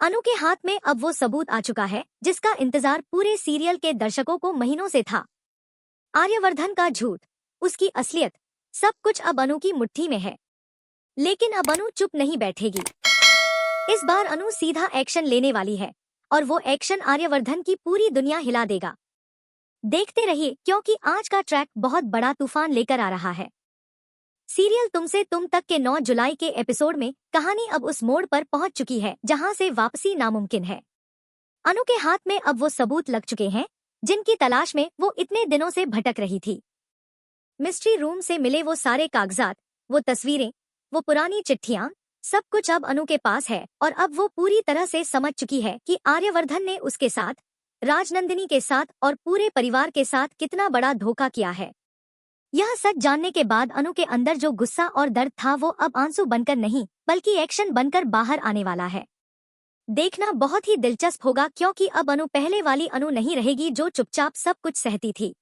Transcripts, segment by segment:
अनु के हाथ में अब वो सबूत आ चुका है जिसका इंतजार पूरे सीरियल के दर्शकों को महीनों से था। आर्यवर्धन का झूठ, उसकी असलियत, सब कुछ अब अनु की मुट्ठी में है। लेकिन अब अनु चुप नहीं बैठेगी। इस बार अनु सीधा एक्शन लेने वाली है और वो एक्शन आर्यवर्धन की पूरी दुनिया हिला देगा। देखते रहिए क्योंकि आज का ट्रैक बहुत बड़ा तूफान लेकर आ रहा है। सीरियल तुमसे तुम तक के 9 जुलाई के एपिसोड में कहानी अब उस मोड़ पर पहुंच चुकी है जहां से वापसी नामुमकिन है। अनु के हाथ में अब वो सबूत लग चुके हैं जिनकी तलाश में वो इतने दिनों से भटक रही थी। मिस्ट्री रूम से मिले वो सारे कागजात, वो तस्वीरें, वो पुरानी चिट्ठियां, सब कुछ अब अनु के पास है और अब वो पूरी तरह से समझ चुकी है कि आर्यवर्धन ने उसके साथ, राजनंदिनी के साथ और पूरे परिवार के साथ कितना बड़ा धोखा किया है। यह सच जानने के बाद अनु के अंदर जो गुस्सा और दर्द था वो अब आंसू बनकर नहीं बल्कि एक्शन बनकर बाहर आने वाला है। देखना बहुत ही दिलचस्प होगा क्योंकि अब अनु पहले वाली अनु नहीं रहेगी जो चुपचाप सब कुछ सहती थी।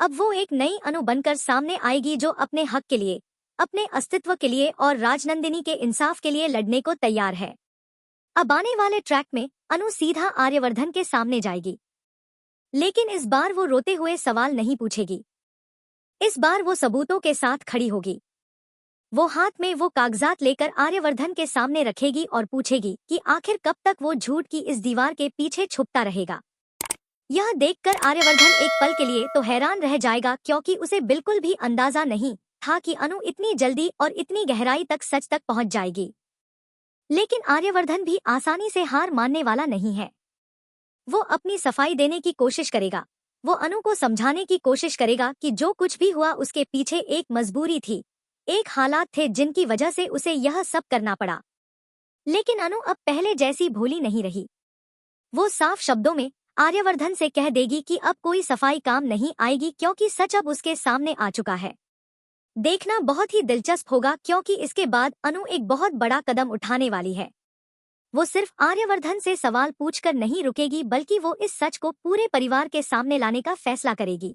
अब वो एक नई अनु बनकर सामने आएगी जो अपने हक के लिए, अपने अस्तित्व के लिए और राजनंदिनी के इंसाफ के लिए लड़ने को तैयार है। अब आने वाले ट्रैक में अनु सीधा आर्यवर्धन के सामने जाएगी, लेकिन इस बार वो रोते हुए सवाल नहीं पूछेगी। इस बार वो सबूतों के साथ खड़ी होगी। वो हाथ में वो कागजात लेकर आर्यवर्धन के सामने रखेगी और पूछेगी कि आखिर कब तक वो झूठ की इस दीवार के पीछे छुपता रहेगा। यह देखकर आर्यवर्धन एक पल के लिए तो हैरान रह जाएगा क्योंकि उसे बिल्कुल भी अंदाजा नहीं था कि अनु इतनी जल्दी और इतनी गहराई तक सच तक पहुंच जाएगी। लेकिन आर्यवर्धन भी आसानी से हार मानने वाला नहीं है। वो अपनी सफाई देने की कोशिश करेगा। वो अनु को समझाने की कोशिश करेगा कि जो कुछ भी हुआ उसके पीछे एक मजबूरी थी, एक हालात थे जिनकी वजह से उसे यह सब करना पड़ा। लेकिन अनु अब पहले जैसी भोली नहीं रही। वो साफ शब्दों में आर्यवर्धन से कह देगी कि अब कोई सफाई काम नहीं आएगी क्योंकि सच अब उसके सामने आ चुका है। देखना बहुत ही दिलचस्प होगा क्योंकि इसके बाद अनु एक बहुत बड़ा कदम उठाने वाली है। वो सिर्फ आर्यवर्धन से सवाल पूछकर नहीं रुकेगी बल्कि वो इस सच को पूरे परिवार के सामने लाने का फैसला करेगी।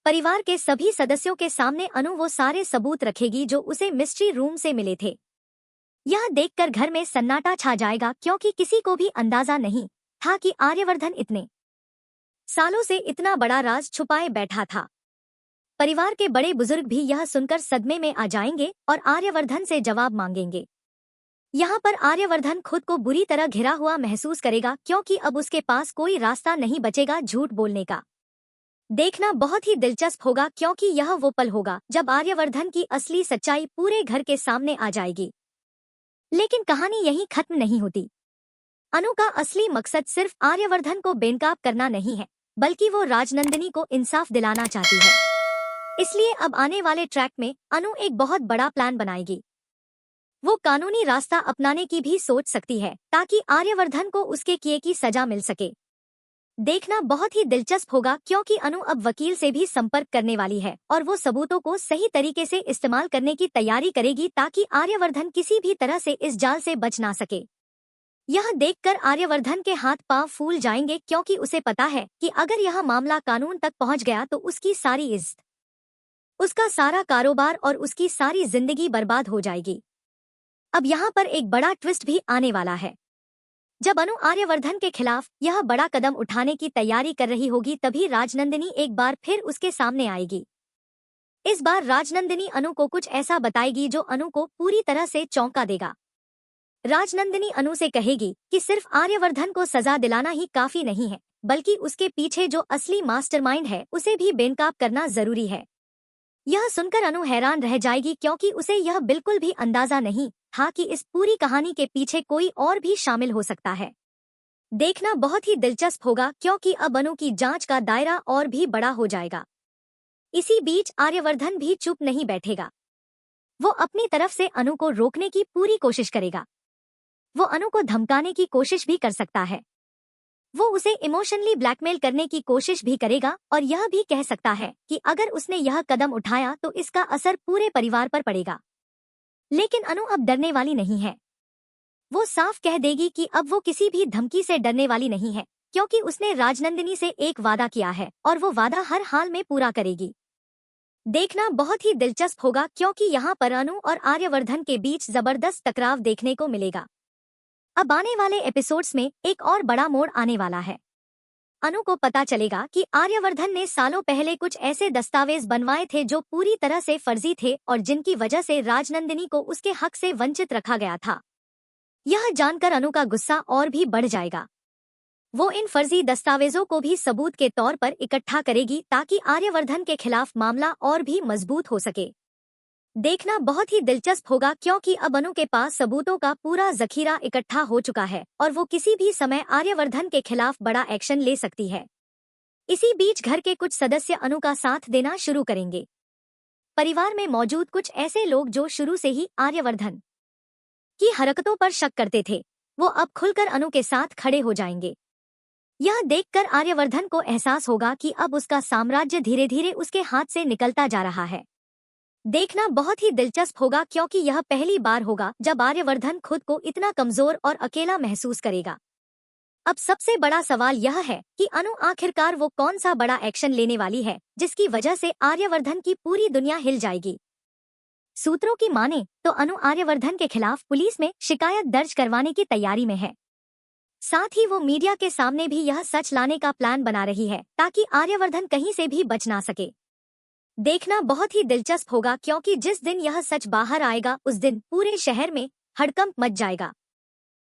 परिवार के सभी सदस्यों के सामने अनु वो सारे सबूत रखेगी जो उसे मिस्ट्री रूम से मिले थे। यह देखकर घर में सन्नाटा छा जाएगा क्योंकि किसी को भी अंदाजा नहीं था कि आर्यवर्धन इतने सालों से इतना बड़ा राज छुपाए बैठा था। परिवार के बड़े बुजुर्ग भी यह सुनकर सदमे में आ जाएंगे और आर्यवर्धन से जवाब मांगेंगे। यहाँ पर आर्यवर्धन खुद को बुरी तरह घिरा हुआ महसूस करेगा क्योंकि अब उसके पास कोई रास्ता नहीं बचेगा झूठ बोलने का। देखना बहुत ही दिलचस्प होगा क्योंकि यह वो पल होगा जब आर्यवर्धन की असली सच्चाई पूरे घर के सामने आ जाएगी। लेकिन कहानी यहीं खत्म नहीं होती। अनु का असली मकसद सिर्फ आर्यवर्धन को बेनकाब करना नहीं है बल्कि वो राजनंदिनी को इंसाफ दिलाना चाहती है। इसलिए अब आने वाले ट्रैक में अनु एक बहुत बड़ा प्लान बनाएगी। वो कानूनी रास्ता अपनाने की भी सोच सकती है ताकि आर्यवर्धन को उसके किए की सजा मिल सके। देखना बहुत ही दिलचस्प होगा क्योंकि अनु अब वकील से भी संपर्क करने वाली है और वो सबूतों को सही तरीके से इस्तेमाल करने की तैयारी करेगी ताकि आर्यवर्धन किसी भी तरह से इस जाल से बच ना सके। यह देखकर आर्यवर्धन के हाथ पांव फूल जाएंगे क्योंकि उसे पता है कि अगर यह मामला कानून तक पहुंच गया तो उसकी सारी इज्जत, उसका सारा कारोबार और उसकी सारी जिंदगी बर्बाद हो जाएगी। अब यहाँ पर एक बड़ा ट्विस्ट भी आने वाला है। जब अनु आर्यवर्धन के खिलाफ यह बड़ा कदम उठाने की तैयारी कर रही होगी तभी राजनंदिनी एक बार फिर उसके सामने आएगी। इस बार राजनंदिनी अनु को कुछ ऐसा बताएगी जो अनु को पूरी तरह से चौंका देगा। राजनंदिनी अनु से कहेगी कि सिर्फ आर्यवर्धन को सजा दिलाना ही काफी नहीं है बल्कि उसके पीछे जो असली मास्टरमाइंड है उसे भी बेनकाब करना जरूरी है। यह सुनकर अनु हैरान रह जाएगी क्योंकि उसे यह बिल्कुल भी अंदाजा नहीं था कि इस पूरी कहानी के पीछे कोई और भी शामिल हो सकता है। देखना बहुत ही दिलचस्प होगा क्योंकि अब अनु की जांच का दायरा और भी बड़ा हो जाएगा। इसी बीच आर्यवर्धन भी चुप नहीं बैठेगा। वो अपनी तरफ से अनु को रोकने की पूरी कोशिश करेगा। वो अनु को धमकाने की कोशिश भी कर सकता है। वो उसे इमोशनली ब्लैकमेल करने की कोशिश भी करेगा और यह भी कह सकता है कि अगर उसने यह कदम उठाया तो इसका असर पूरे परिवार पर पड़ेगा। लेकिन अनु अब डरने वाली नहीं है। वो साफ कह देगी कि अब वो किसी भी धमकी से डरने वाली नहीं है क्योंकि उसने राजनंदिनी से एक वादा किया है और वो वादा हर हाल में पूरा करेगी। देखना बहुत ही दिलचस्प होगा क्योंकि यहाँ पर अनु और आर्यवर्धन के बीच जबरदस्त टकराव देखने को मिलेगा। अब आने वाले एपिसोड्स में एक और बड़ा मोड़ आने वाला है। अनु को पता चलेगा कि आर्यवर्धन ने सालों पहले कुछ ऐसे दस्तावेज बनवाए थे जो पूरी तरह से फर्जी थे और जिनकी वजह से राजनंदिनी को उसके हक से वंचित रखा गया था। यह जानकर अनु का गुस्सा और भी बढ़ जाएगा। वो इन फर्जी दस्तावेजों को भी सबूत के तौर पर इकट्ठा करेगी ताकि आर्यवर्धन के खिलाफ मामला और भी मजबूत हो सके। देखना बहुत ही दिलचस्प होगा क्योंकि अब अनु के पास सबूतों का पूरा जखीरा इकट्ठा हो चुका है और वो किसी भी समय आर्यवर्धन के खिलाफ बड़ा एक्शन ले सकती है। इसी बीच घर के कुछ सदस्य अनु का साथ देना शुरू करेंगे। परिवार में मौजूद कुछ ऐसे लोग जो शुरू से ही आर्यवर्धन की हरकतों पर शक करते थे, वो अब खुलकर अनु के साथ खड़े हो जाएंगे। यह देखकर आर्यवर्धन को एहसास होगा कि अब उसका साम्राज्य धीरे धीरे उसके हाथ से निकलता जा रहा है। देखना बहुत ही दिलचस्प होगा क्योंकि यह पहली बार होगा जब आर्यवर्धन खुद को इतना कमजोर और अकेला महसूस करेगा। अब सबसे बड़ा सवाल यह है कि अनु आखिरकार वो कौन सा बड़ा एक्शन लेने वाली है जिसकी वजह से आर्यवर्धन की पूरी दुनिया हिल जाएगी। सूत्रों की माने तो अनु आर्यवर्धन के खिलाफ पुलिस में शिकायत दर्ज करवाने की तैयारी में है। साथ ही वो मीडिया के सामने भी यह सच लाने का प्लान बना रही है ताकि आर्यवर्धन कहीं से भी बच ना सके। देखना बहुत ही दिलचस्प होगा क्योंकि जिस दिन यह सच बाहर आएगा उस दिन पूरे शहर में हड़कंप मच जाएगा।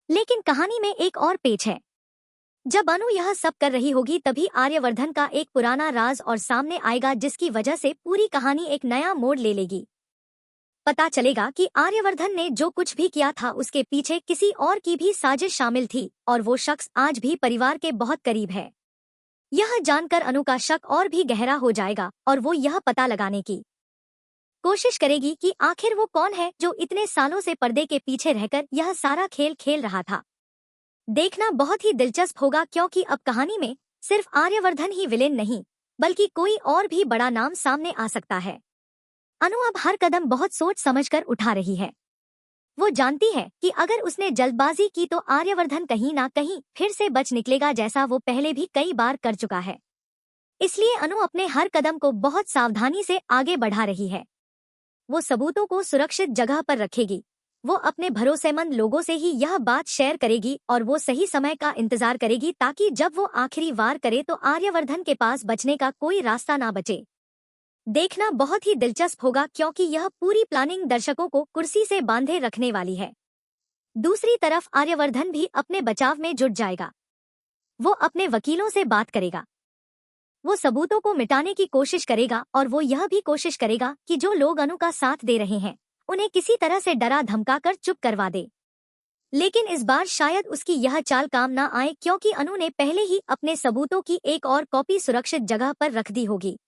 लेकिन कहानी में एक और पेच है। जब अनु यह सब कर रही होगी तभी आर्यवर्धन का एक पुराना राज और सामने आएगा जिसकी वजह से पूरी कहानी एक नया मोड़ ले लेगी। पता चलेगा कि आर्यवर्धन ने जो कुछ भी किया था उसके पीछे किसी और की भी साजिश शामिल थी और वो शख्स आज भी परिवार के बहुत करीब है। यह जानकर अनु का शक और भी गहरा हो जाएगा और वो यह पता लगाने की कोशिश करेगी कि आखिर वो कौन है जो इतने सालों से पर्दे के पीछे रहकर यह सारा खेल खेल रहा था। देखना बहुत ही दिलचस्प होगा क्योंकि अब कहानी में सिर्फ आर्यवर्धन ही विलेन नहीं बल्कि कोई और भी बड़ा नाम सामने आ सकता है। अनु अब हर कदम बहुत सोच समझकर उठा रही है। वो जानती है कि अगर उसने जल्दबाजी की तो आर्यवर्धन कहीं ना कहीं फिर से बच निकलेगा जैसा वो पहले भी कई बार कर चुका है। इसलिए अनु अपने हर कदम को बहुत सावधानी से आगे बढ़ा रही है। वो सबूतों को सुरक्षित जगह पर रखेगी। वो अपने भरोसेमंद लोगों से ही यह बात शेयर करेगी और वो सही समय का इंतजार करेगी ताकि जब वो आखिरी वार करे तो आर्यवर्धन के पास बचने का कोई रास्ता ना बचे। देखना बहुत ही दिलचस्प होगा क्योंकि यह पूरी प्लानिंग दर्शकों को कुर्सी से बांधे रखने वाली है। दूसरी तरफ आर्यवर्धन भी अपने बचाव में जुट जाएगा। वो अपने वकीलों से बात करेगा। वो सबूतों को मिटाने की कोशिश करेगा और वो यह भी कोशिश करेगा कि जो लोग अनु का साथ दे रहे हैं उन्हें किसी तरह से डरा धमकाकर चुप करवा दे। लेकिन इस बार शायद उसकी यह चाल काम ना आए क्योंकि अनु ने पहले ही अपने सबूतों की एक और कॉपी सुरक्षित जगह पर रख दी होगी।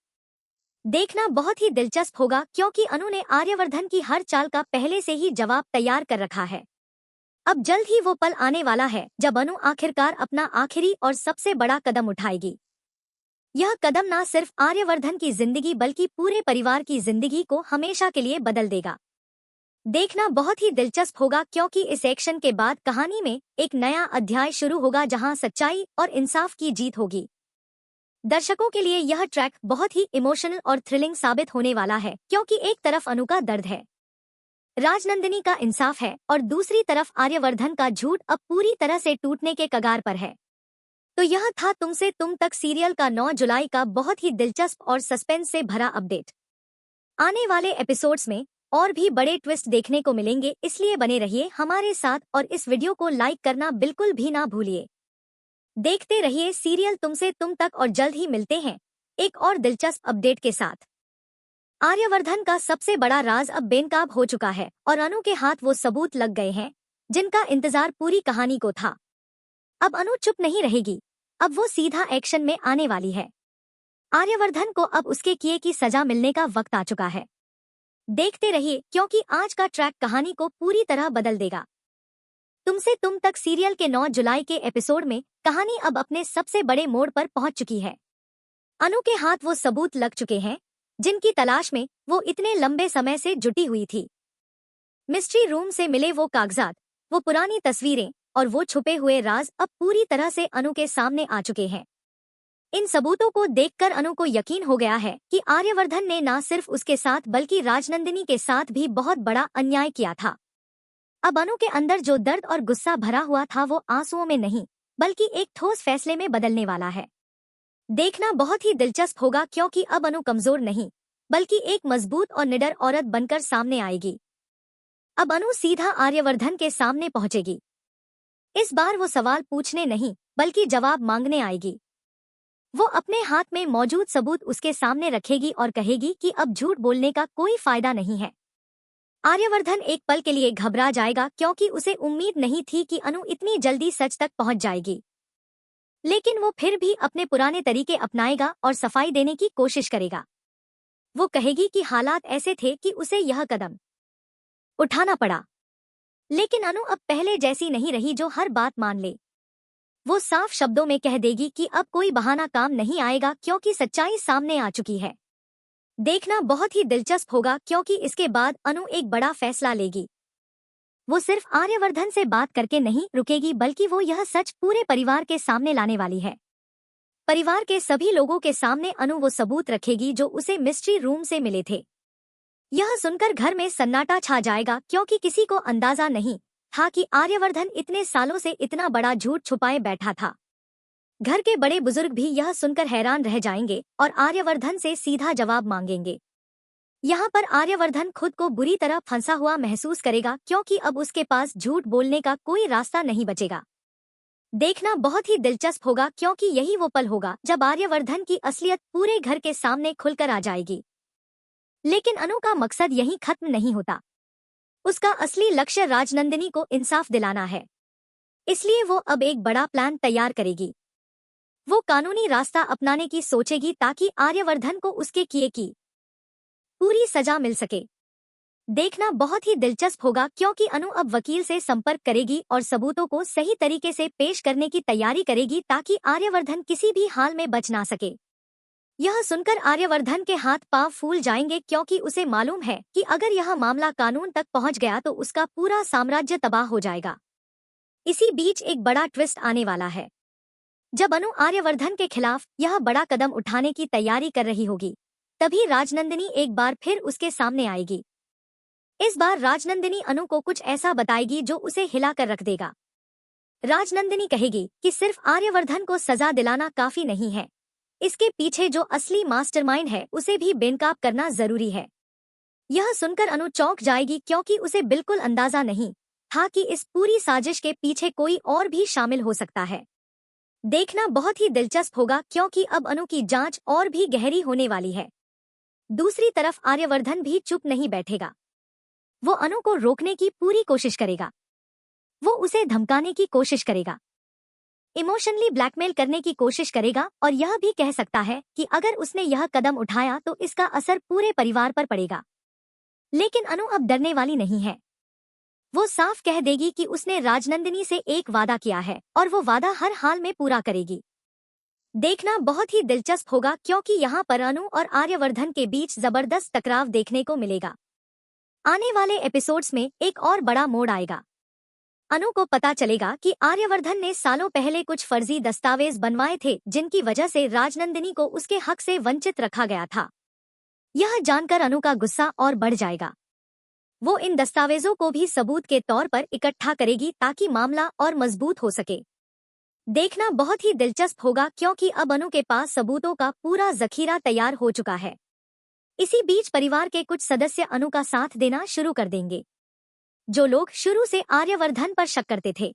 देखना बहुत ही दिलचस्प होगा क्योंकि अनु ने आर्यवर्धन की हर चाल का पहले से ही जवाब तैयार कर रखा है। अब जल्द ही वो पल आने वाला है जब अनु आखिरकार अपना आखिरी और सबसे बड़ा कदम उठाएगी। यह कदम न सिर्फ आर्यवर्धन की जिंदगी बल्कि पूरे परिवार की जिंदगी को हमेशा के लिए बदल देगा। देखना बहुत ही दिलचस्प होगा क्योंकि इस एक्शन के बाद कहानी में एक नया अध्याय शुरू होगा जहां सच्चाई और इंसाफ की जीत होगी। दर्शकों के लिए यह ट्रैक बहुत ही इमोशनल और थ्रिलिंग साबित होने वाला है क्योंकि एक तरफ अनु का दर्द है, राजनंदिनी का इंसाफ है और दूसरी तरफ आर्यवर्धन का झूठ अब पूरी तरह से टूटने के कगार पर है। तो यह था तुमसे तुम तक सीरियल का 9 जुलाई का बहुत ही दिलचस्प और सस्पेंस से भरा अपडेट। आने वाले एपिसोड्स में और भी बड़े ट्विस्ट देखने को मिलेंगे, इसलिए बने रहिए हमारे साथ और इस वीडियो को लाइक करना बिल्कुल भी ना भूलिए। देखते रहिए सीरियल तुमसे तुम तक और जल्द ही मिलते हैं एक और दिलचस्प अपडेट के साथ। आर्यवर्धन का सबसे बड़ा राज अब बेनकाब हो चुका है और अनु के हाथ वो सबूत लग गए हैं जिनका इंतजार पूरी कहानी को था। अब अनु चुप नहीं रहेगी, अब वो सीधा एक्शन में आने वाली है। आर्यवर्धन को अब उसके किए की सजा मिलने का वक्त आ चुका है। देखते रहिए क्योंकि आज का ट्रैक कहानी को पूरी तरह बदल देगा। तुमसे तुम तक सीरियल के 9 जुलाई के एपिसोड में कहानी अब अपने सबसे बड़े मोड़ पर पहुंच चुकी है। अनु के हाथ वो सबूत लग चुके हैं जिनकी तलाश में वो इतने लंबे समय से जुटी हुई थी। मिस्ट्री रूम से मिले वो कागजात, वो पुरानी तस्वीरें और वो छुपे हुए राज अब पूरी तरह से अनु के सामने आ चुके हैं। इन सबूतों को देखकर अनु को यकीन हो गया है कि आर्यवर्धन ने न सिर्फ उसके साथ बल्कि राजनंदिनी के साथ भी बहुत बड़ा अन्याय किया था। अब अनु के अंदर जो दर्द और गुस्सा भरा हुआ था वो आंसुओं में नहीं बल्कि एक ठोस फैसले में बदलने वाला है। देखना बहुत ही दिलचस्प होगा क्योंकि अब अनु कमजोर नहीं बल्कि एक मजबूत और निडर औरत बनकर सामने आएगी। अब अनु सीधा आर्यवर्धन के सामने पहुंचेगी। इस बार वो सवाल पूछने नहीं बल्कि जवाब मांगने आएगी। वो अपने हाथ में मौजूद सबूत उसके सामने रखेगी और कहेगी कि अब झूठ बोलने का कोई फायदा नहीं है। आर्यवर्धन एक पल के लिए घबरा जाएगा क्योंकि उसे उम्मीद नहीं थी कि अनु इतनी जल्दी सच तक पहुंच जाएगी। लेकिन वो फिर भी अपने पुराने तरीके अपनाएगा और सफाई देने की कोशिश करेगा। वो कहेगी कि हालात ऐसे थे कि उसे यह कदम उठाना पड़ा। लेकिन अनु अब पहले जैसी नहीं रही जो हर बात मान ले। वो साफ शब्दों में कह देगी कि अब कोई बहाना काम नहीं आएगा क्योंकि सच्चाई सामने आ चुकी है। देखना बहुत ही दिलचस्प होगा क्योंकि इसके बाद अनु एक बड़ा फैसला लेगी। वो सिर्फ आर्यवर्धन से बात करके नहीं रुकेगी बल्कि वो यह सच पूरे परिवार के सामने लाने वाली है। परिवार के सभी लोगों के सामने अनु वो सबूत रखेगी जो उसे मिस्ट्री रूम से मिले थे। यह सुनकर घर में सन्नाटा छा जाएगा क्योंकि किसी को अंदाजा नहीं था कि आर्यवर्धन इतने सालों से इतना बड़ा झूठ छुपाए बैठा था। घर के बड़े बुजुर्ग भी यह सुनकर हैरान रह जाएंगे और आर्यवर्धन से सीधा जवाब मांगेंगे। यहाँ पर आर्यवर्धन खुद को बुरी तरह फंसा हुआ महसूस करेगा क्योंकि अब उसके पास झूठ बोलने का कोई रास्ता नहीं बचेगा। देखना बहुत ही दिलचस्प होगा क्योंकि यही वो पल होगा जब आर्यवर्धन की असलियत पूरे घर के सामने खुलकर आ जाएगी। लेकिन अनु का मकसद यहीं खत्म नहीं होता। उसका असली लक्ष्य राजनंदिनी को इंसाफ दिलाना है। इसलिए वो अब एक बड़ा प्लान तैयार करेगी। वो कानूनी रास्ता अपनाने की सोचेगी ताकि आर्यवर्धन को उसके किए की पूरी सजा मिल सके। देखना बहुत ही दिलचस्प होगा क्योंकि अनु अब वकील से संपर्क करेगी और सबूतों को सही तरीके से पेश करने की तैयारी करेगी ताकि आर्यवर्धन किसी भी हाल में बच ना सके। यह सुनकर आर्यवर्धन के हाथ पांव फूल जाएंगे क्योंकि उसे मालूम है कि अगर यह मामला कानून तक पहुंच गया तो उसका पूरा साम्राज्य तबाह हो जाएगा। इसी बीच एक बड़ा ट्विस्ट आने वाला है। जब अनु आर्यवर्धन के खिलाफ यह बड़ा कदम उठाने की तैयारी कर रही होगी तभी राजनंदिनी एक बार फिर उसके सामने आएगी। इस बार राजनंदिनी अनु को कुछ ऐसा बताएगी जो उसे हिला कर रख देगा। राजनंदिनी कहेगी कि सिर्फ आर्यवर्धन को सजा दिलाना काफी नहीं है, इसके पीछे जो असली मास्टरमाइंड है उसे भी बेनकाब करना जरूरी है। यह सुनकर अनु चौंक जाएगी क्योंकि उसे बिल्कुल अंदाजा नहीं था कि इस पूरी साजिश के पीछे कोई और भी शामिल हो सकता है। देखना बहुत ही दिलचस्प होगा क्योंकि अब अनु की जांच और भी गहरी होने वाली है। दूसरी तरफ आर्यवर्धन भी चुप नहीं बैठेगा। वो अनु को रोकने की पूरी कोशिश करेगा। वो उसे धमकाने की कोशिश करेगा, इमोशनली ब्लैकमेल करने की कोशिश करेगा और यह भी कह सकता है कि अगर उसने यह कदम उठाया तो इसका असर पूरे परिवार पर पड़ेगा। लेकिन अनु अब डरने वाली नहीं है। वो साफ कह देगी कि उसने राजनंदिनी से एक वादा किया है और वो वादा हर हाल में पूरा करेगी। देखना बहुत ही दिलचस्प होगा क्योंकि यहाँ पर अनु और आर्यवर्धन के बीच जबरदस्त टकराव देखने को मिलेगा। आने वाले एपिसोड्स में एक और बड़ा मोड़ आएगा। अनु को पता चलेगा कि आर्यवर्धन ने सालों पहले कुछ फर्जी दस्तावेज बनवाए थे जिनकी वजह से राजनंदिनी को उसके हक से वंचित रखा गया था। यह जानकर अनु का गुस्सा और बढ़ जाएगा। वो इन दस्तावेजों को भी सबूत के तौर पर इकट्ठा करेगी ताकि मामला और मजबूत हो सके। देखना बहुत ही दिलचस्प होगा क्योंकि अब अनु के पास सबूतों का पूरा जखीरा तैयार हो चुका है। इसी बीच परिवार के कुछ सदस्य अनु का साथ देना शुरू कर देंगे। जो लोग शुरू से आर्यवर्धन पर शक करते थे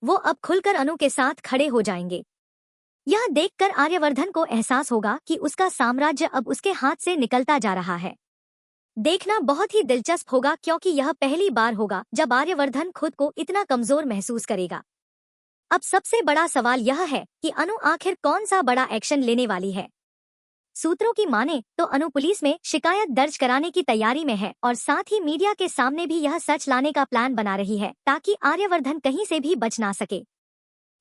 वो अब खुलकर अनु के साथ खड़े हो जाएंगे। यह देखकर आर्यवर्धन को एहसास होगा कि उसका साम्राज्य अब उसके हाथ से निकलता जा रहा है। देखना बहुत ही दिलचस्प होगा क्योंकि यह पहली बार होगा जब आर्यवर्धन खुद को इतना कमजोर महसूस करेगा। अब सबसे बड़ा सवाल यह है कि अनु आखिर कौन सा बड़ा एक्शन लेने वाली है। सूत्रों की माने तो अनु पुलिस में शिकायत दर्ज कराने की तैयारी में है और साथ ही मीडिया के सामने भी यह सच लाने का प्लान बना रही है ताकि आर्यवर्धन कहीं से भी बच ना सके।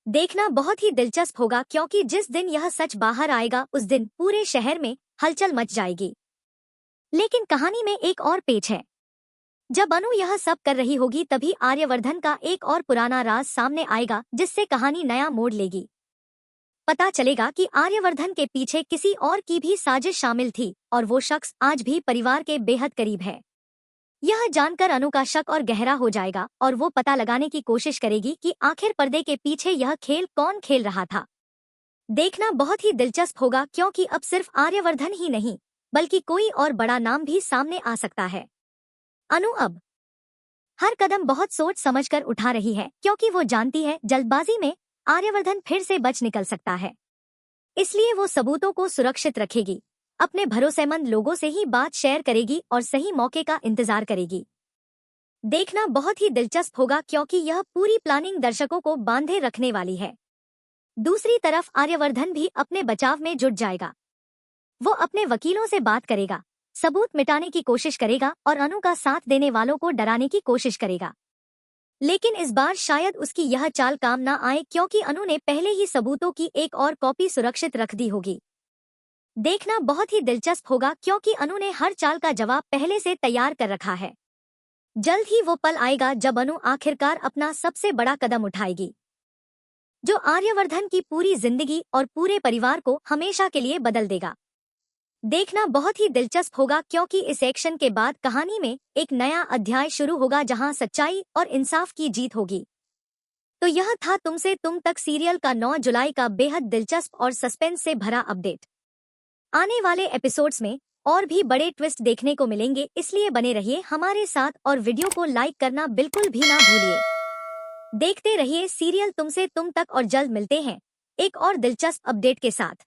देखना बहुत ही दिलचस्प होगा क्योंकि जिस दिन यह सच बाहर आएगा उस दिन पूरे शहर में हलचल मच जाएगी। लेकिन कहानी में एक और पेच है। जब अनु यह सब कर रही होगी तभी आर्यवर्धन का एक और पुराना राज सामने आएगा जिससे कहानी नया मोड़ लेगी। पता चलेगा कि आर्यवर्धन के पीछे किसी और की भी साजिश शामिल थी और वो शख्स आज भी परिवार के बेहद करीब है। यह जानकर अनु का शक और गहरा हो जाएगा और वो पता लगाने की कोशिश करेगी कि आखिर पर्दे के पीछे यह खेल कौन खेल रहा था। देखना बहुत ही दिलचस्प होगा क्योंकि अब सिर्फ आर्यवर्धन ही नहीं बल्कि कोई और बड़ा नाम भी सामने आ सकता है। अनु अब हर कदम बहुत सोच समझकर उठा रही है क्योंकि वो जानती है जल्दबाजी में आर्यवर्धन फिर से बच निकल सकता है। इसलिए वो सबूतों को सुरक्षित रखेगी, अपने भरोसेमंद लोगों से ही बात शेयर करेगी और सही मौके का इंतजार करेगी। देखना बहुत ही दिलचस्प होगा क्योंकि यह पूरी प्लानिंग दर्शकों को बांधे रखने वाली है। दूसरी तरफ आर्यवर्धन भी अपने बचाव में जुट जाएगा। वो अपने वकीलों से बात करेगा, सबूत मिटाने की कोशिश करेगा और अनु का साथ देने वालों को डराने की कोशिश करेगा। लेकिन इस बार शायद उसकी यह चाल काम ना आए क्योंकि अनु ने पहले ही सबूतों की एक और कॉपी सुरक्षित रख दी होगी। देखना बहुत ही दिलचस्प होगा क्योंकि अनु ने हर चाल का जवाब पहले से तैयार कर रखा है। जल्द ही वो पल आएगा जब अनु आखिरकार अपना सबसे बड़ा कदम उठाएगी, जो आर्यवर्धन की पूरी जिंदगी और पूरे परिवार को हमेशा के लिए बदल देगा। देखना बहुत ही दिलचस्प होगा क्योंकि इस एक्शन के बाद कहानी में एक नया अध्याय शुरू होगा जहां सच्चाई और इंसाफ की जीत होगी। तो यह था तुमसे तुम तक सीरियल का 9 जुलाई का बेहद दिलचस्प और सस्पेंस से भरा अपडेट। आने वाले एपिसोड्स में और भी बड़े ट्विस्ट देखने को मिलेंगे, इसलिए बने रहिए हमारे साथ और वीडियो को लाइक करना बिल्कुल भी ना भूलिए। देखते रहिए सीरियल तुमसे तुम तक और जल्द मिलते हैं एक और दिलचस्प अपडेट के साथ।